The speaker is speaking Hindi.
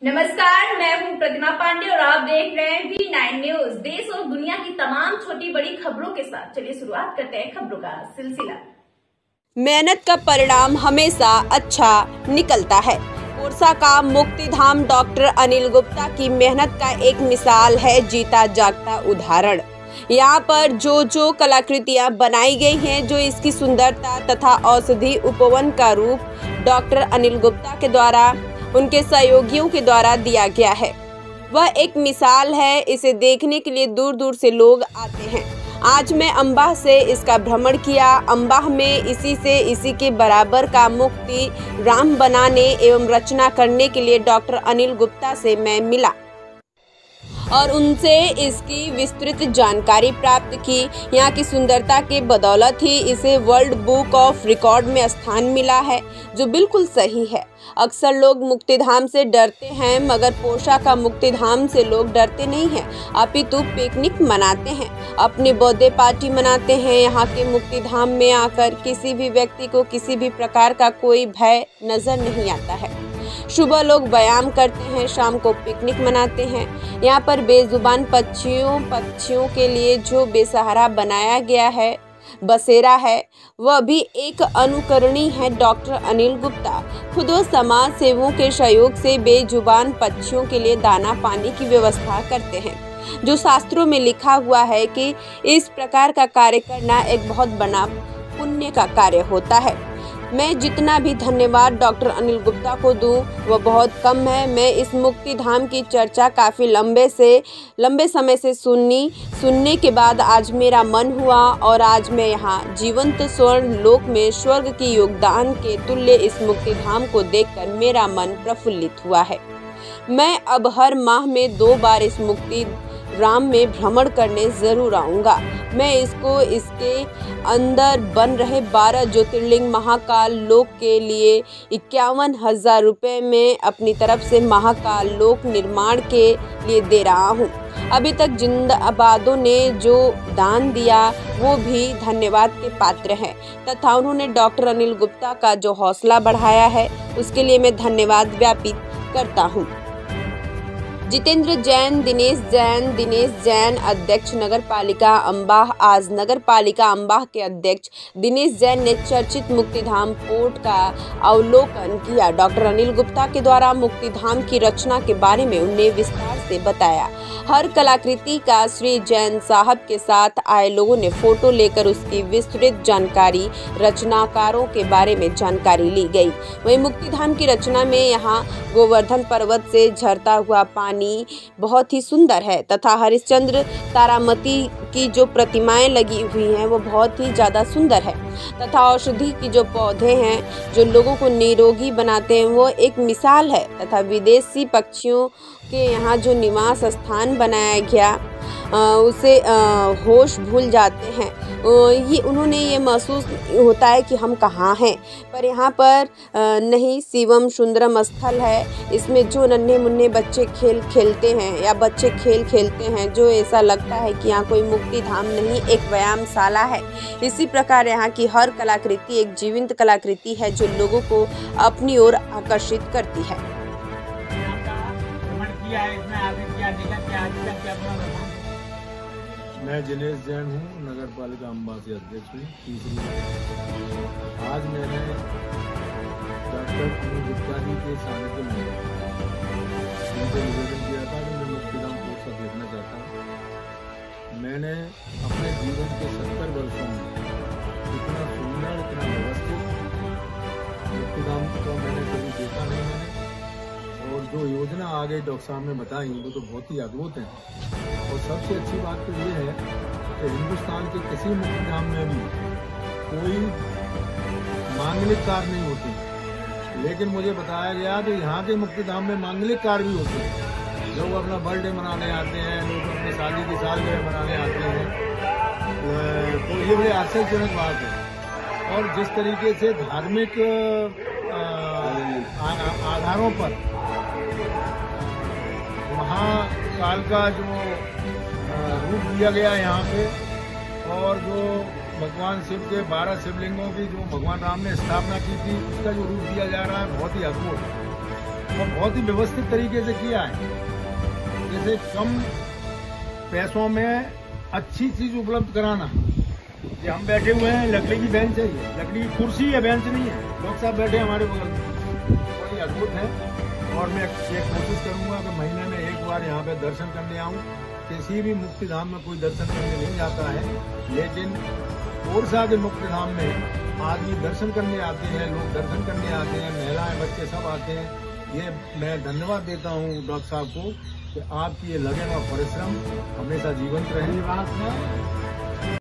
नमस्कार, मैं हूं प्रतिमा पांडे और आप देख रहे हैं V9 न्यूज। देश और दुनिया की तमाम छोटी बड़ी खबरों के साथ चलिए शुरुआत करते हैं खबरों का सिलसिला। मेहनत का परिणाम हमेशा अच्छा निकलता है। ओरछा का मुक्तिधाम डॉक्टर अनिल गुप्ता की मेहनत का एक मिसाल है, जीता जागता उदाहरण। यहाँ पर जो कलाकृतियाँ बनाई गई हैं, जो इसकी सुंदरता तथा औषधि उपवन का रूप डॉक्टर अनिल गुप्ता के द्वारा, उनके सहयोगियों के द्वारा दिया गया है, वह एक मिसाल है। इसे देखने के लिए दूर दूर से लोग आते हैं। आज मैं अंबाह से इसका भ्रमण किया। अंबाह में इसी के बराबर का मुक्ति राम बनाने एवं रचना करने के लिए डॉक्टर अनिल गुप्ता से मैं मिला और उनसे इसकी विस्तृत जानकारी प्राप्त की। यहाँ की सुंदरता के बदौलत ही इसे वर्ल्ड बुक ऑफ रिकॉर्ड में स्थान मिला है, जो बिल्कुल सही है। अक्सर लोग मुक्तिधाम से डरते हैं, मगर ओरछा का मुक्तिधाम से लोग डरते नहीं हैं, अपितु पिकनिक मनाते हैं, अपनी बर्थडे पार्टी मनाते हैं। यहाँ के मुक्तिधाम में आकर किसी भी व्यक्ति को किसी भी प्रकार का कोई भय नजर नहीं आता है। सुबह लोग व्यायाम करते हैं, शाम को पिकनिक मनाते हैं। यहाँ पर बेजुबान पक्षियों के लिए जो बेसहारा बनाया गया है, बसेरा है, वह भी एक अनुकरणीय है। डॉक्टर अनिल गुप्ता खुद समाज सेवकों के सहयोग से बेजुबान पक्षियों के लिए दाना पानी की व्यवस्था करते हैं, जो शास्त्रों में लिखा हुआ है कि इस प्रकार का कार्य करना एक बहुत बड़ा पुण्य का कार्य होता है। मैं जितना भी धन्यवाद डॉक्टर अनिल गुप्ता को दूं, वह बहुत कम है। मैं इस मुक्तिधाम की चर्चा काफ़ी लंबे समय से सुनने के बाद आज मेरा मन हुआ और आज मैं यहाँ जीवंत स्वर्ण लोक में स्वर्ग की योगदान के तुल्य इस मुक्तिधाम को देखकर मेरा मन प्रफुल्लित हुआ है। मैं अब हर माह में 2 बार इस मुक्ति राम में भ्रमण करने जरूर आऊँगा। मैं इसके अंदर बन रहे 12 ज्योतिर्लिंग महाकाल लोक के लिए 51,000 रुपये में अपनी तरफ से महाकाल लोक निर्माण के लिए दे रहा हूँ। अभी तक जिंदाबादों ने जो दान दिया वो भी धन्यवाद के पात्र हैं, तथा उन्होंने डॉक्टर अनिल गुप्ता का जो हौसला बढ़ाया है, उसके लिए मैं धन्यवाद ज्ञापित करता हूँ। जितेंद्र जैन, दिनेश जैन अध्यक्ष नगर पालिका अंबाह। आज नगर पालिका अंबाह के अध्यक्ष दिनेश जैन ने चर्चित मुक्तिधाम पोर्ट का अवलोकन किया। डॉक्टर अनिल गुप्ता के द्वारा मुक्तिधाम की रचना के बारे में उन्हें विस्तार से बताया। हर कलाकृति का श्री जैन साहब के साथ आए लोगों ने फोटो लेकर उसकी विस्तृत जानकारी, रचनाकारों के बारे में जानकारी ली गई। वहीं मुक्तिधाम की रचना में यहाँ गोवर्धन पर्वत से झरता हुआ पानी बहुत ही सुंदर है, तथा हरिश्चंद्र तारामती की जो प्रतिमाएं लगी हुई हैं वो बहुत ही ज़्यादा सुंदर है, तथा औषधि की जो पौधे हैं जो लोगों को निरोगी बनाते हैं वो एक मिसाल है, तथा विदेशी पक्षियों के यहाँ जो निवास स्थान बनाया गया उसे होश भूल जाते हैं। उन्होंने ये महसूस होता है कि हम कहाँ हैं, पर यहाँ पर नहीं, शिवम सुंदरम स्थल है। इसमें जो नन्हे मुन्ने बच्चे खेल खेलते हैं, जो ऐसा लगता है कि यहाँ कोई मुक्तिधाम नहीं, एक व्यायामशाला है। इसी प्रकार यहाँ की हर कलाकृति एक जीवंत कलाकृति है, जो लोगों को अपनी ओर आकर्षित करती है। मैं दिनेश जैन हूँ, नगर पालिका अंबाह से अध्यक्ष हूँ। तीसरी आज मैंने डॉक्टर अनिल गुप्ता जी के सानिध्य में उनको निवेदन किया था कि मैं मुक्तिधाम पोर्ट देखना चाहता हूँ। मैंने अपने जीवन के 70 वर्षों में इतना सुंदर, इतना व्यवस्थित मुक्तिधाम को मैंने कभी देखा नहीं है। और जो योजना आगे डॉक्टर साहब ने बताई वो तो बहुत ही अद्भुत है। और सबसे अच्छी बात तो ये है कि हिंदुस्तान के किसी मुक्तिधाम में भी कोई मांगलिक कार्य नहीं होते, लेकिन मुझे बताया गया कि यहाँ के मुक्तिधाम में मांगलिक कार्य भी होते हैं। लोग अपना बर्थडे मनाने आते हैं, लोग अपने शादी की सालगिरह मनाने आते हैं, तो ये बड़ी आश्चर्यजनक बात है। और जिस तरीके से धार्मिक आधारों पर महाकाल का जो रूप दिया गया यहाँ पे, और जो भगवान शिव के 12 शिवलिंगों की जो भगवान राम ने स्थापना की थी, उसका जो रूप दिया जा रहा है बहुत ही अद्भुत। और बहुत ही व्यवस्थित तरीके से किया है। जैसे कम पैसों में अच्छी चीज उपलब्ध कराना। ये हम बैठे हुए हैं, लकड़ी की बेंच है, ये लकड़ी की कुर्सी है, बेंच नहीं है। डॉक्टर साहब बैठे हमारे बगल में, बड़ी अद्भुत है। और मैं ये कोशिश करूंगा कि महीने में एक बार यहाँ पे दर्शन करने आऊँ। किसी भी मुक्तिधाम में कोई दर्शन करने नहीं जाता है, लेकिन ओरछा के मुक्तिधाम में आदमी दर्शन करने आते हैं, लोग दर्शन करने आते हैं, महिलाएं बच्चे सब आते हैं। ये मैं धन्यवाद देता हूँ डॉक्टर साहब को कि आपकी ये लगन और परिश्रम हमेशा जीवंत रहे।